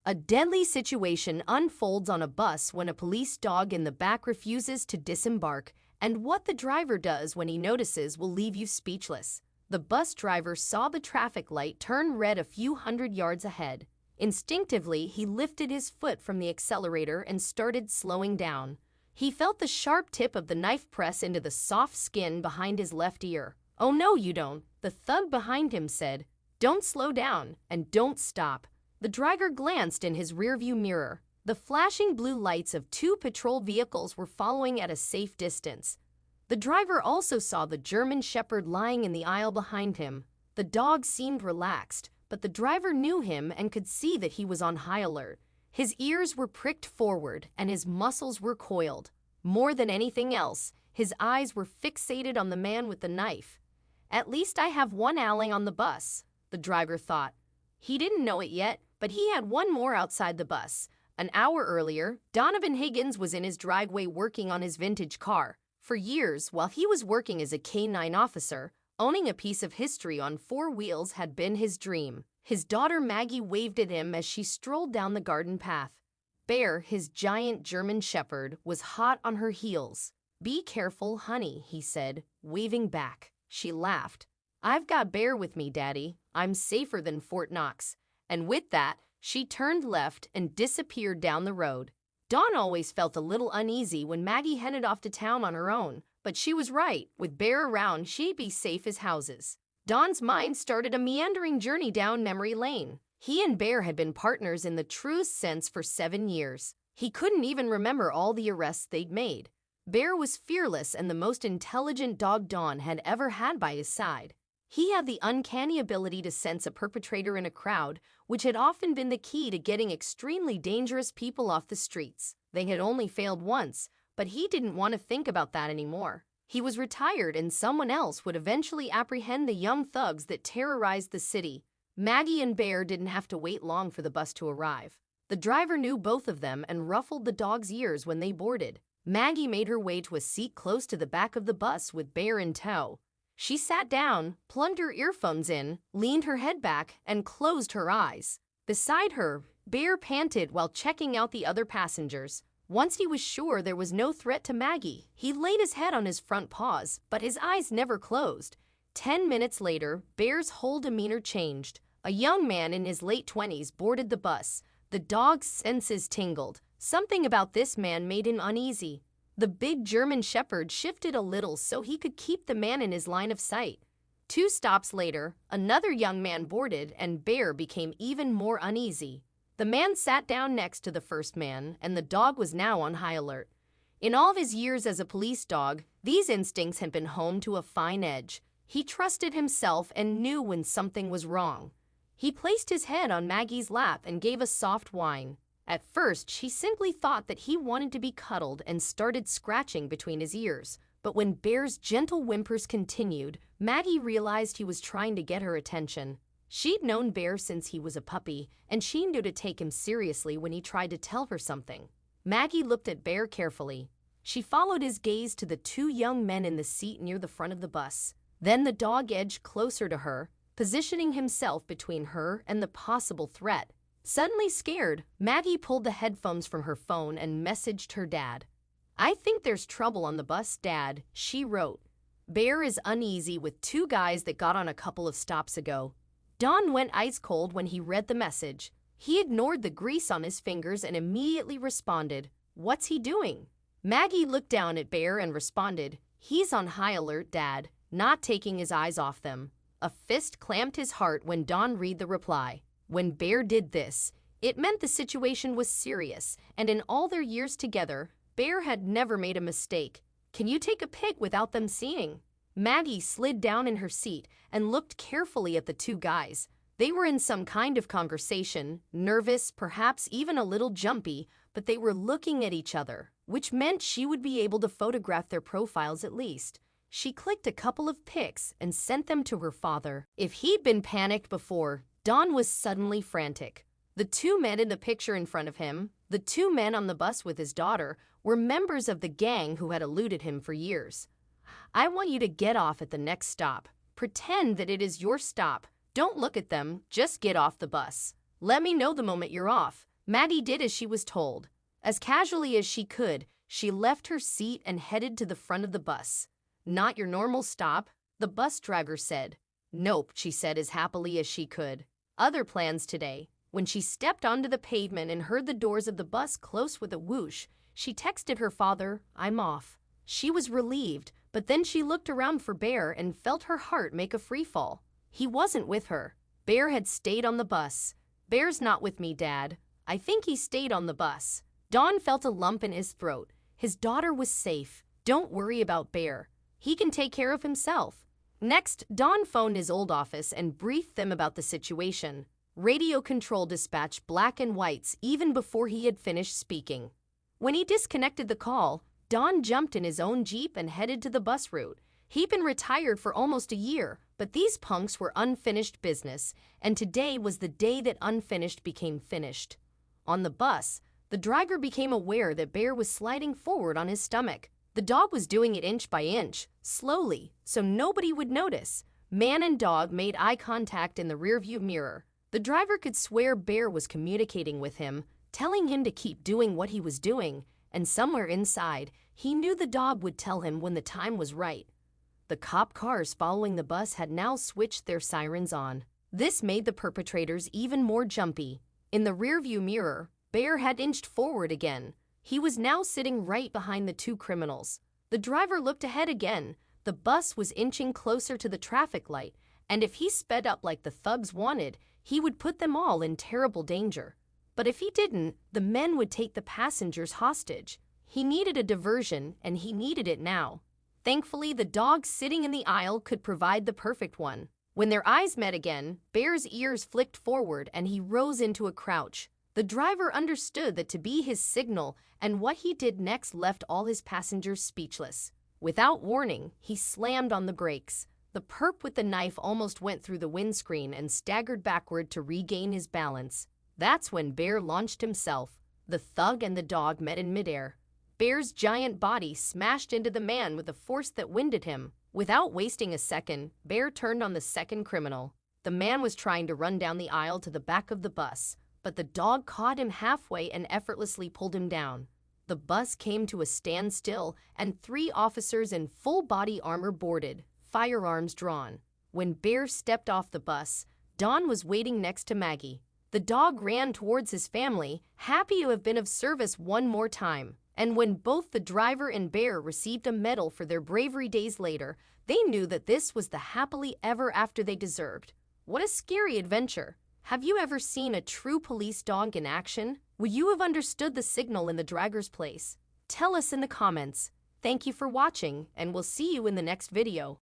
A deadly situation unfolds on a bus when a police dog in the back refuses to disembark, and what the driver does when he notices will leave you speechless. The bus driver saw the traffic light turn red a few hundred yards ahead. Instinctively, he lifted his foot from the accelerator and started slowing down. He felt the sharp tip of the knife press into the soft skin behind his left ear. "Oh no, you don't," the thug behind him said. "Don't slow down, and don't stop." The driver glanced in his rearview mirror. The flashing blue lights of two patrol vehicles were following at a safe distance. The driver also saw the German Shepherd lying in the aisle behind him. The dog seemed relaxed, but the driver knew him and could see that he was on high alert. His ears were pricked forward and his muscles were coiled. More than anything else, his eyes were fixated on the man with the knife. "At least I have one ally on the bus," the driver thought. He didn't know it yet, but he had one more outside the bus. An hour earlier, Donovan Higgins was in his driveway working on his vintage car. For years, while he was working as a K-9 officer, owning a piece of history on four wheels had been his dream. His daughter Maggie waved at him as she strolled down the garden path. Bear, his giant German Shepherd, was hot on her heels. "Be careful, honey," he said, waving back. She laughed. "I've got Bear with me, Daddy. I'm safer than Fort Knox." And with that, she turned left and disappeared down the road. Dawn always felt a little uneasy when Maggie headed off to town on her own, but she was right. With Bear around, she'd be safe as houses. Dawn's mind started a meandering journey down memory lane. He and Bear had been partners in the truest sense for 7 years. He couldn't even remember all the arrests they'd made. Bear was fearless and the most intelligent dog Dawn had ever had by his side. He had the uncanny ability to sense a perpetrator in a crowd, which had often been the key to getting extremely dangerous people off the streets. They had only failed once, but he didn't want to think about that anymore. He was retired and someone else would eventually apprehend the young thugs that terrorized the city. Maggie and Bear didn't have to wait long for the bus to arrive. The driver knew both of them and ruffled the dog's ears when they boarded. Maggie made her way to a seat close to the back of the bus with Bear in tow. She sat down, plugged her earphones in, leaned her head back, and closed her eyes. Beside her, Bear panted while checking out the other passengers. Once he was sure there was no threat to Maggie, he laid his head on his front paws, but his eyes never closed. 10 minutes later, Bear's whole demeanor changed. A young man in his late 20s boarded the bus. The dog's senses tingled. Something about this man made him uneasy. The big German Shepherd shifted a little so he could keep the man in his line of sight. 2 stops later, another young man boarded and Bear became even more uneasy. The man sat down next to the first man, and the dog was now on high alert. In all of his years as a police dog, these instincts had been honed to a fine edge. He trusted himself and knew when something was wrong. He placed his head on Maggie's lap and gave a soft whine. At first, she simply thought that he wanted to be cuddled and started scratching between his ears. But when Bear's gentle whimpers continued, Maggie realized he was trying to get her attention. She'd known Bear since he was a puppy, and she knew to take him seriously when he tried to tell her something. Maggie looked at Bear carefully. She followed his gaze to the 2 young men in the seat near the front of the bus. Then the dog edged closer to her, positioning himself between her and the possible threat. Suddenly scared, Maggie pulled the headphones from her phone and messaged her dad. "I think there's trouble on the bus, Dad," she wrote. "Bear is uneasy with 2 guys that got on a couple of stops ago." Don went ice cold when he read the message. He ignored the grease on his fingers and immediately responded, "What's he doing?" Maggie looked down at Bear and responded, "He's on high alert, Dad," not taking his eyes off them. A fist clamped his heart when Don read the reply. When Bear did this, it meant the situation was serious, and in all their years together, Bear had never made a mistake. "Can you take a pic without them seeing?" Maggie slid down in her seat and looked carefully at the 2 guys. They were in some kind of conversation, nervous, perhaps even a little jumpy, but they were looking at each other, which meant she would be able to photograph their profiles at least. She clicked a couple of pics and sent them to her father. If he'd been panicked before, Don was suddenly frantic. The 2 men in the picture in front of him, the 2 men on the bus with his daughter, were members of the gang who had eluded him for years. "I want you to get off at the next stop. Pretend that it is your stop. Don't look at them, just get off the bus. Let me know the moment you're off. Maddie did as she was told. As casually as she could, she left her seat and headed to the front of the bus. "Not your normal stop," the bus driver said. "Nope," she said as happily as she could. "Other plans today." When she stepped onto the pavement and heard the doors of the bus close with a whoosh, she texted her father, "I'm off." She was relieved, but then she looked around for Bear and felt her heart make a freefall. He wasn't with her. Bear had stayed on the bus. "Bear's not with me, Dad. I think he stayed on the bus." Don felt a lump in his throat. His daughter was safe. Don't worry about Bear. He can take care of himself. Next, Don phoned his old office and briefed them about the situation. Radio control dispatched black and whites even before he had finished speaking. When he disconnected the call, Don jumped in his own Jeep and headed to the bus route. He'd been retired for almost a year, but these punks were unfinished business, and today was the day that unfinished became finished. On the bus, the driver became aware that Bear was sliding forward on his stomach. The dog was doing it inch by inch, slowly, so nobody would notice. Man and dog made eye contact in the rearview mirror. The driver could swear Bear was communicating with him, telling him to keep doing what he was doing, and somewhere inside, he knew the dog would tell him when the time was right. The cop cars following the bus had now switched their sirens on. This made the perpetrators even more jumpy. In the rearview mirror, Bear had inched forward again. He was now sitting right behind the two criminals. The driver looked ahead again. The bus was inching closer to the traffic light, and if he sped up like the thugs wanted, he would put them all in terrible danger. But if he didn't, the men would take the passengers hostage. He needed a diversion, and he needed it now. Thankfully, the dog sitting in the aisle could provide the perfect one. When their eyes met again, Bear's ears flicked forward and he rose into a crouch. The driver understood that to be his signal, and what he did next left all his passengers speechless. Without warning, he slammed on the brakes. The perp with the knife almost went through the windscreen and staggered backward to regain his balance. That's when Bear launched himself. The thug and the dog met in midair. Bear's giant body smashed into the man with a force that winded him. Without wasting a second, Bear turned on the second criminal. The man was trying to run down the aisle to the back of the bus, but the dog caught him halfway and effortlessly pulled him down. The bus came to a standstill, and 3 officers in full body armor boarded, firearms drawn. When Bear stepped off the bus, Don was waiting next to Maggie. The dog ran towards his family, happy to have been of service one more time. And when both the driver and Bear received a medal for their bravery days later, they knew that this was the happily ever after they deserved. What a scary adventure. Have you ever seen a true police dog in action? Would you have understood the signal in the driver's place? Tell us in the comments. Thank you for watching, and we'll see you in the next video.